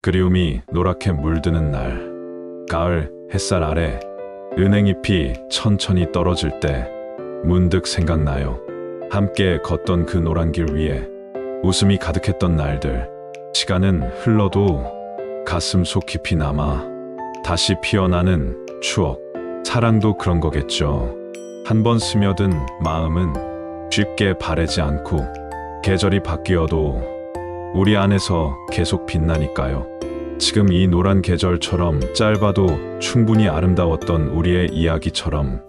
그리움이 노랗게 물드는 날, 가을 햇살 아래 은행잎이 천천히 떨어질 때 문득 생각나요. 함께 걷던 그 노란 길 위에 웃음이 가득했던 날들. 시간은 흘러도 가슴 속 깊이 남아 다시 피어나는 추억. 사랑도 그런 거겠죠. 한 번 스며든 마음은 쉽게 바래지 않고 계절이 바뀌어도 우리 안에서 계속 빛나니까요. 지금 이 노란 계절처럼 짧아도 충분히 아름다웠던 우리의 이야기처럼